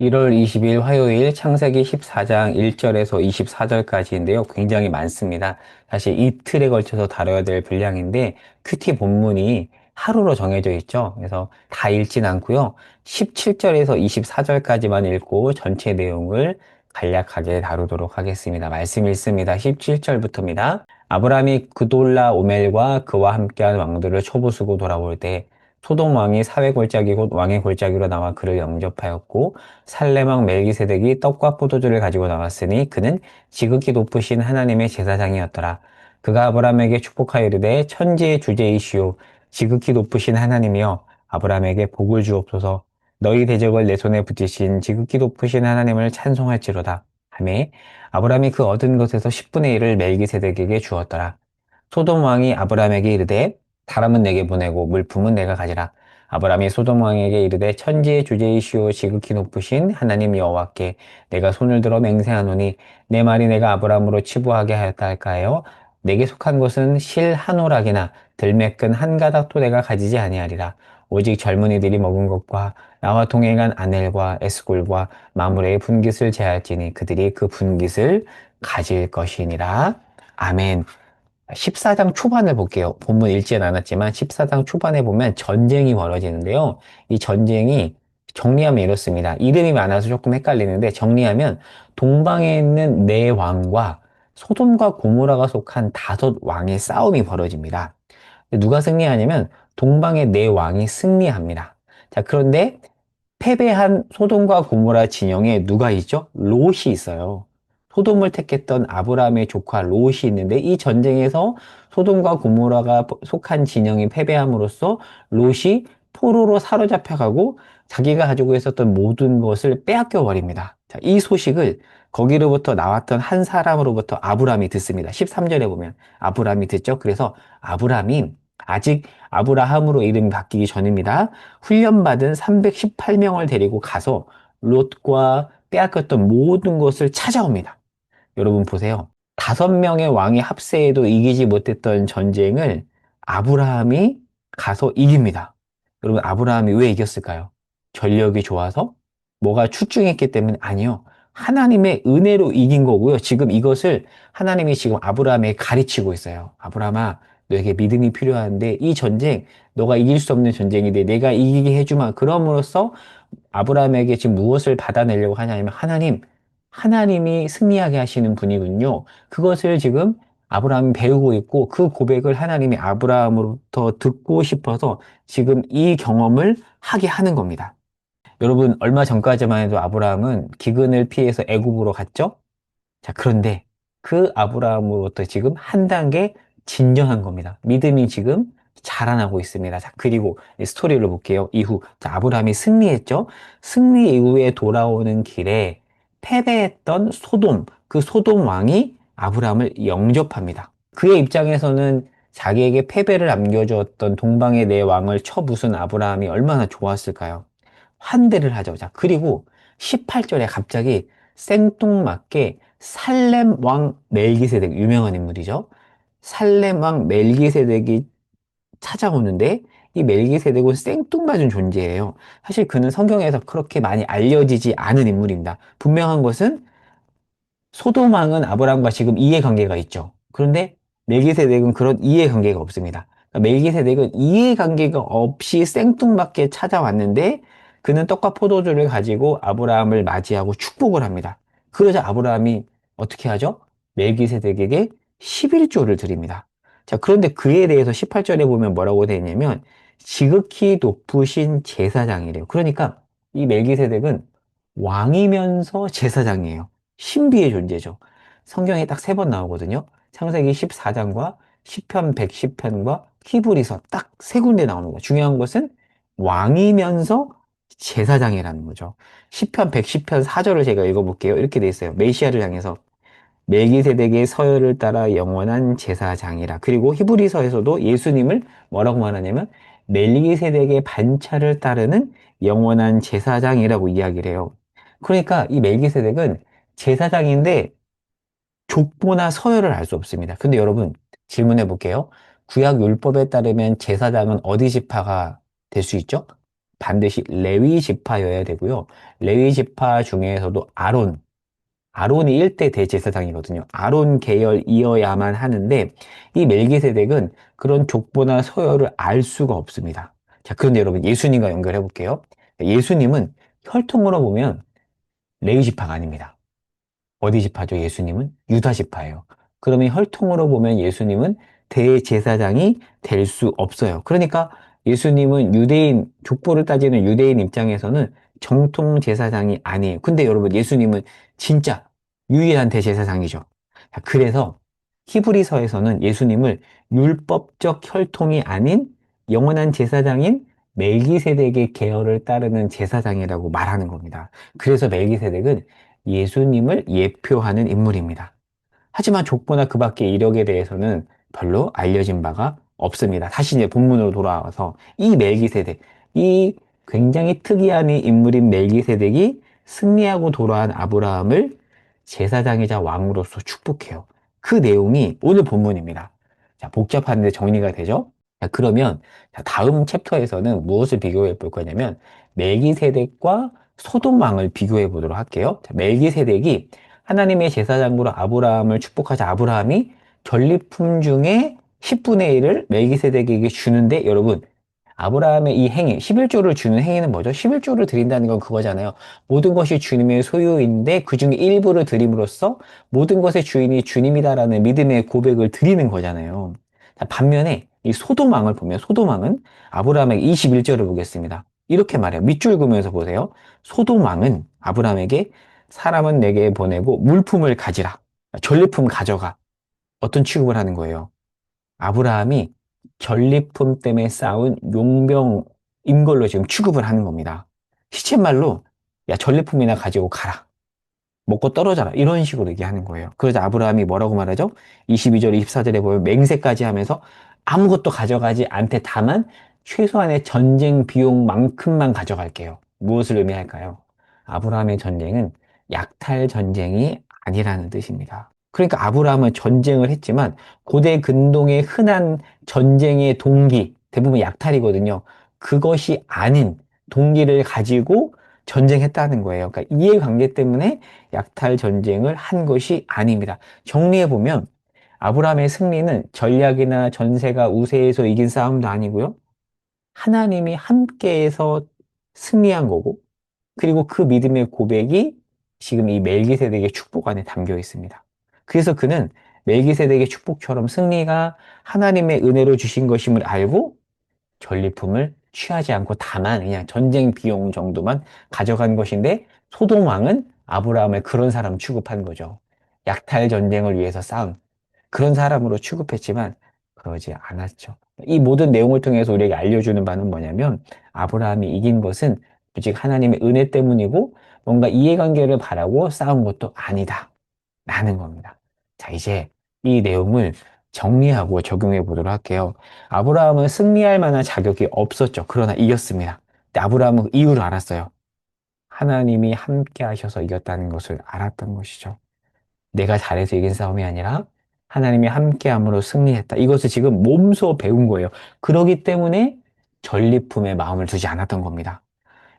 1월 20일 화요일 창세기 14장 1절에서 24절까지인데요. 굉장히 많습니다. 사실 이틀에 걸쳐서 다뤄야 될 분량인데 큐티 본문이 하루로 정해져 있죠. 그래서 다 읽진 않고요. 17절에서 24절까지만 읽고 전체 내용을 간략하게 다루도록 하겠습니다. 말씀 읽습니다. 17절부터입니다. 아브라함이 그돌라 오멜과 그와 함께한 왕들을 초부수고 돌아올 때 소돔 왕이 사회 골짜기 곧 왕의 골짜기로 나와 그를 영접하였고 살레망 멜기세덱이 떡과 포도주를 가지고 나왔으니 그는 지극히 높으신 하나님의 제사장이었더라. 그가 아브라함에게 축복하여 이르되 천지의 주제이시오 지극히 높으신 하나님이여 아브라함에게 복을 주옵소서. 너희 대적을 내 손에 붙이신 지극히 높으신 하나님을 찬송할지로다 하매 아브라함이 그 얻은 것에서 10분의 1을 멜기세덱에게 주었더라. 소돔 왕이 아브라함에게 이르되 사람은 내게 보내고 물품은 내가 가지라. 아브라함이 소돔 왕에게 이르되 천지의 주제이시오 지극히 높으신 하나님 여호와께 내가 손을 들어 맹세하노니 내 말이 내가 아브라함으로 치부하게 하였다 할까요? 내게 속한 것은 실 한 오락이나 들매끈 한 가닥도 내가 가지지 아니하리라. 오직 젊은이들이 먹은 것과 나와 동행한 아넬과 에스골과 마므레의 분깃을 제할지니 그들이 그 분깃을 가질 것이니라. 아멘. 14장 초반을 볼게요. 본문 읽지는 않았지만 14장 초반에 보면 전쟁이 벌어지는데요. 이 전쟁이 정리하면 이렇습니다. 이름이 많아서 조금 헷갈리는데 정리하면 동방에 있는 네 왕과 소돔과 고모라가 속한 다섯 왕의 싸움이 벌어집니다. 누가 승리하냐면 동방의 네 왕이 승리합니다. 자, 그런데 패배한 소돔과 고모라 진영에 누가 있죠? 롯이 있어요. 소돔을 택했던 아브라함의 조카 롯이 있는데 이 전쟁에서 소돔과 고모라가 속한 진영이 패배함으로써 롯이 포로로 사로잡혀가고 자기가 가지고 있었던 모든 것을 빼앗겨 버립니다. 자, 이 소식을 거기로부터 나왔던 한 사람으로부터 아브라함이 듣습니다. 13절에 보면 아브라함이 듣죠. 그래서 아브라함이 아직 아브라함으로 이름이 바뀌기 전입니다. 훈련받은 318명을 데리고 가서 롯과 빼앗겼던 모든 것을 찾아옵니다. 여러분 보세요. 5명의 왕의 합세에도 이기지 못했던 전쟁을 아브라함이 가서 이깁니다. 여러분, 아브라함이 왜 이겼을까요? 전력이 좋아서? 뭐가 출중했기 때문에? 아니요. 하나님의 은혜로 이긴 거고요. 지금 이것을 하나님이 지금 아브라함에게 가르치고 있어요. 아브라함아, 너에게 믿음이 필요한데 이 전쟁, 너가 이길 수 없는 전쟁인데 내가 이기게 해주마. 그럼으로써 아브라함에게 지금 무엇을 받아내려고 하냐면 하나님이 승리하게 하시는 분이군요. 그것을 지금 아브라함이 배우고 있고 그 고백을 하나님이 아브라함으로부터 듣고 싶어서 지금 이 경험을 하게 하는 겁니다. 여러분, 얼마 전까지만 해도 아브라함은 기근을 피해서 애굽으로 갔죠? 자, 그런데 그 아브라함으로부터 지금 한 단계 진정한 겁니다. 믿음이 지금 자라나고 있습니다. 자, 그리고 이 스토리를 볼게요. 이후, 자, 아브라함이 승리했죠? 승리 이후에 돌아오는 길에 패배했던 소돔, 그 소돔 왕이 아브라함을 영접합니다. 그의 입장에서는 자기에게 패배를 안겨주었던 동방의 내 왕을 쳐부순 아브라함이 얼마나 좋았을까요? 환대를 하죠. 자, 그리고 18절에 갑자기 생뚱맞게 살렘 왕 멜기세덱, 유명한 인물이죠. 살렘 왕 멜기세덱이 찾아오는데 이 멜기세덱은 생뚱맞은 존재예요. 사실 그는 성경에서 그렇게 많이 알려지지 않은 인물입니다. 분명한 것은 소돔 왕은 아브라함과 지금 이해관계가 있죠. 그런데 멜기세덱은 그런 이해관계가 없습니다. 그러니까 멜기세덱은 이해관계가 없이 생뚱맞게 찾아왔는데 그는 떡과 포도주를 가지고 아브라함을 맞이하고 축복을 합니다. 그러자 아브라함이 어떻게 하죠? 멜기세덱에게 11조를 드립니다. 자, 그런데 그에 대해서 18절에 보면 뭐라고 되어 있냐면 지극히 높으신 제사장이래요. 그러니까 이 멜기세덱은 왕이면서 제사장이에요. 신비의 존재죠. 성경에 딱 세 번 나오거든요. 창세기 14장과 시편 110편과 히브리서 딱 세 군데 나오는 거예요. 중요한 것은 왕이면서 제사장이라는 거죠. 시편 110편 4절을 제가 읽어볼게요. 이렇게 돼 있어요. 메시아를 향해서 멜기세덱의 서열을 따라 영원한 제사장이라. 그리고 히브리서에서도 예수님을 뭐라고 말하냐면 멜기세덱의 반차를 따르는 영원한 제사장이라고 이야기를 해요. 그러니까 이 멜기세덱은 제사장인데 족보나 서열을 알 수 없습니다. 근데 여러분 질문해 볼게요. 구약 율법에 따르면 제사장은 어디 지파가 될 수 있죠? 반드시 레위 지파여야 되고요. 레위 지파 중에서도 아론이 1대 대제사장이거든요. 아론 계열이어야만 하는데 이 멜기세덱은 그런 족보나 서열을 알 수가 없습니다. 자, 그런데 여러분 예수님과 연결해 볼게요. 예수님은 혈통으로 보면 레위 지파가 아닙니다. 어디 지파죠? 예수님은 유다 지파예요. 그러면 혈통으로 보면 예수님은 대제사장이 될 수 없어요. 그러니까 예수님은 유대인, 족보를 따지는 유대인 입장에서는 정통 제사장이 아니에요. 근데 여러분, 예수님은 진짜 유일한 대제사장이죠. 자, 그래서 히브리서에서는 예수님을 율법적 혈통이 아닌 영원한 제사장인 멜기세덱의 계열을 따르는 제사장이라고 말하는 겁니다. 그래서 멜기세덱은 예수님을 예표하는 인물입니다. 하지만 족보나 그 밖의 이력에 대해서는 별로 알려진 바가 없습니다. 다시 이제 본문으로 돌아와서 이 멜기세덱, 이 굉장히 특이한 이 인물인 멜기세덱이 승리하고 돌아온 아브라함을 제사장이자 왕으로서 축복해요. 그 내용이 오늘 본문입니다. 자, 복잡한데 정리가 되죠? 자, 그러면 다음 챕터에서는 무엇을 비교해 볼 거냐면 멜기세덱과 소돔 왕을 비교해 보도록 할게요. 자, 멜기세덱이 하나님의 제사장으로 아브라함을 축복하자 아브라함이 전리품 중에 10분의 1을 멜기세덱에게 주는데 여러분 아브라함의 이 행위, 11조를 주는 행위는 뭐죠? 11조를 드린다는 건 그거잖아요. 모든 것이 주님의 소유인데 그 중에 일부를 드림으로써 모든 것의 주인이 주님이다라는 믿음의 고백을 드리는 거잖아요. 반면에 이 소돔왕을 보면 소돔왕은 아브라함에게 21절을 보겠습니다. 이렇게 말해요. 밑줄 그으면서 보세요. 소돔왕은 아브라함에게 사람은 내게 보내고 물품을 가지라. 전리품 가져가. 어떤 취급을 하는 거예요? 아브라함이 전리품 때문에 쌓은 용병인 걸로 지금 취급을 하는 겁니다. 시쳇말로 야 전리품이나 가지고 가라. 먹고 떨어져라. 이런 식으로 얘기하는 거예요. 그래서 아브라함이 뭐라고 말하죠? 22절, 24절에 보면 맹세까지 하면서 아무것도 가져가지 않되 다만 최소한의 전쟁 비용만큼만 가져갈게요. 무엇을 의미할까요? 아브라함의 전쟁은 약탈 전쟁이 아니라는 뜻입니다. 그러니까 아브라함은 전쟁을 했지만 고대 근동의 흔한 전쟁의 동기, 대부분 약탈이거든요. 그것이 아닌 동기를 가지고 전쟁했다는 거예요. 그러니까 이해관계 때문에 약탈 전쟁을 한 것이 아닙니다. 정리해보면 아브라함의 승리는 전략이나 전세가 우세해서 이긴 싸움도 아니고요. 하나님이 함께해서 승리한 거고 그리고 그 믿음의 고백이 지금 이 멜기세덱의 축복 안에 담겨 있습니다. 그래서 그는 멜기세덱의 축복처럼 승리가 하나님의 은혜로 주신 것임을 알고 전리품을 취하지 않고 다만 그냥 전쟁 비용 정도만 가져간 것인데 소돔 왕은 아브라함을 그런 사람 취급한 거죠. 약탈 전쟁을 위해서 싸운 그런 사람으로 취급했지만 그러지 않았죠. 이 모든 내용을 통해서 우리에게 알려주는 바는 뭐냐면 아브라함이 이긴 것은 오직 하나님의 은혜 때문이고 뭔가 이해관계를 바라고 싸운 것도 아니다. 라는 겁니다. 자, 이제 이 내용을 정리하고 적용해 보도록 할게요. 아브라함은 승리할 만한 자격이 없었죠. 그러나 이겼습니다. 근데 아브라함은 그 이유를 알았어요. 하나님이 함께 하셔서 이겼다는 것을 알았던 것이죠. 내가 잘해서 이긴 싸움이 아니라 하나님이 함께함으로 승리했다. 이것을 지금 몸소 배운 거예요. 그러기 때문에 전리품에 마음을 두지 않았던 겁니다.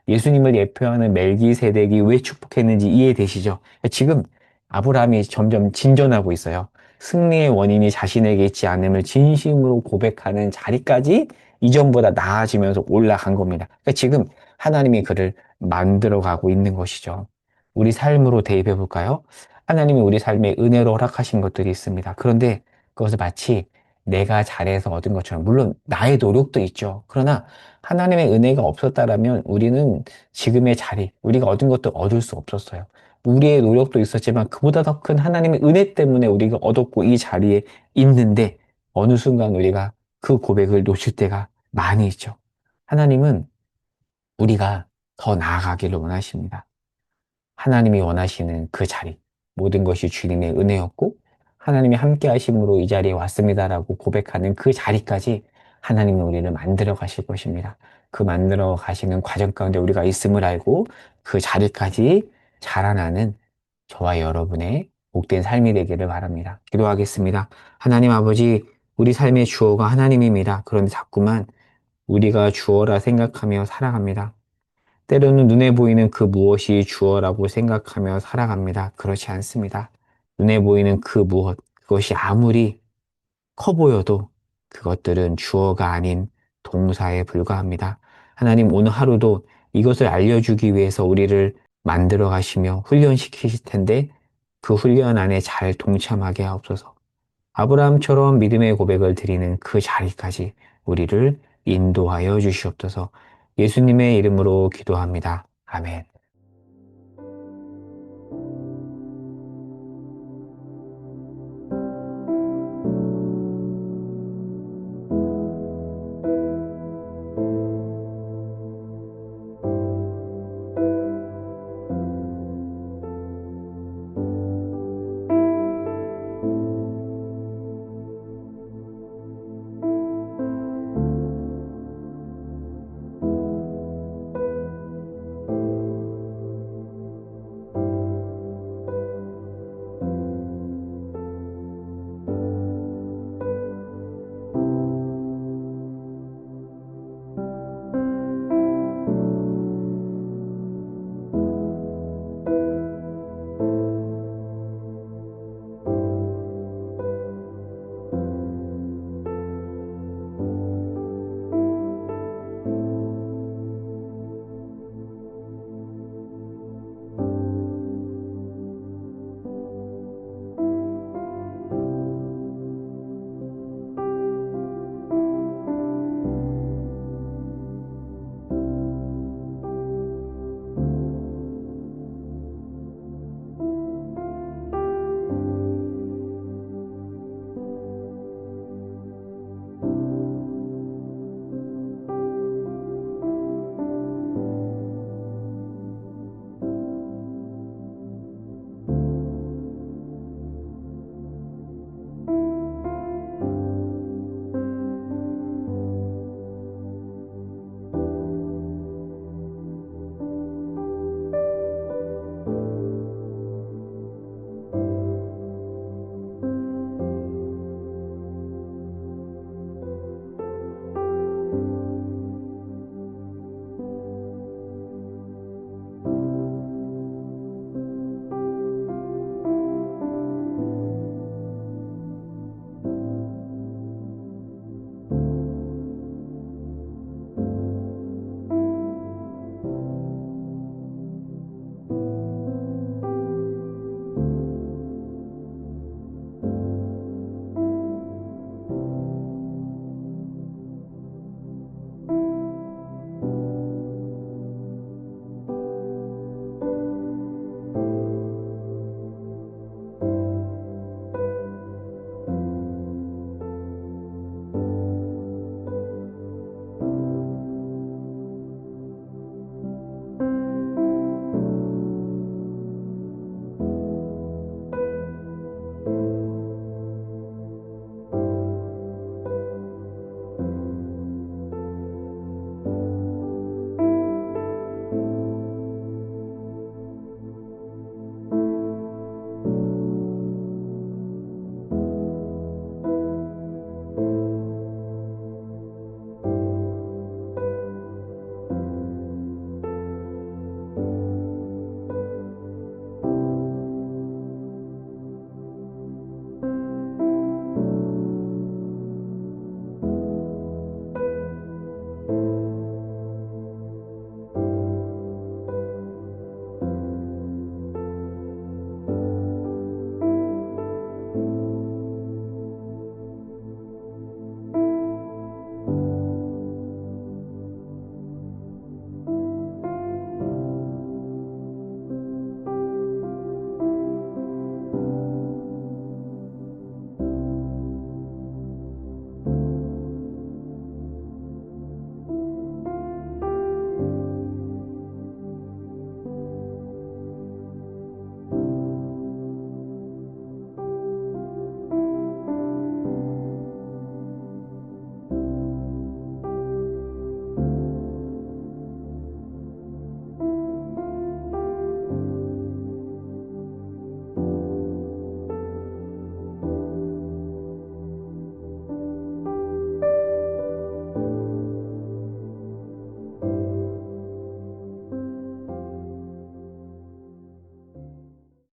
예수님을 예표하는 멜기세덱이 왜 축복했는지 이해되시죠? 지금 아브라함이 점점 진전하고 있어요. 승리의 원인이 자신에게 있지 않음을 진심으로 고백하는 자리까지 이전보다 나아지면서 올라간 겁니다. 그러니까 지금 하나님이 그를 만들어가고 있는 것이죠. 우리 삶으로 대입해 볼까요? 하나님이 우리 삶에 은혜로 허락하신 것들이 있습니다. 그런데 그것을 마치 내가 잘해서 얻은 것처럼, 물론 나의 노력도 있죠. 그러나 하나님의 은혜가 없었다라면 우리는 지금의 자리, 우리가 얻은 것도 얻을 수 없었어요. 우리의 노력도 있었지만 그보다 더 큰 하나님의 은혜 때문에 우리가 얻었고 이 자리에 있는데 어느 순간 우리가 그 고백을 놓칠 때가 많이 있죠. 하나님은 우리가 더 나아가기를 원하십니다. 하나님이 원하시는 그 자리, 모든 것이 주님의 은혜였고 하나님이 함께 하심으로 이 자리에 왔습니다라고 고백하는 그 자리까지 하나님은 우리를 만들어 가실 것입니다. 그 만들어 가시는 과정 가운데 우리가 있음을 알고 그 자리까지 자라나는 저와 여러분의 복된 삶이 되기를 바랍니다. 기도하겠습니다. 하나님 아버지, 우리 삶의 주어가 하나님입니다. 그런데 자꾸만 우리가 주어라 생각하며 살아갑니다. 때로는 눈에 보이는 그 무엇이 주어라고 생각하며 살아갑니다. 그렇지 않습니다. 눈에 보이는 그 무엇, 그것이 아무리 커 보여도 그것들은 주어가 아닌 동사에 불과합니다. 하나님 오늘 하루도 이것을 알려주기 위해서 우리를 만들어 가시며 훈련시키실 텐데 그 훈련 안에 잘 동참하게 하옵소서. 아브라함처럼 믿음의 고백을 드리는 그 자리까지 우리를 인도하여 주시옵소서. 예수님의 이름으로 기도합니다. 아멘.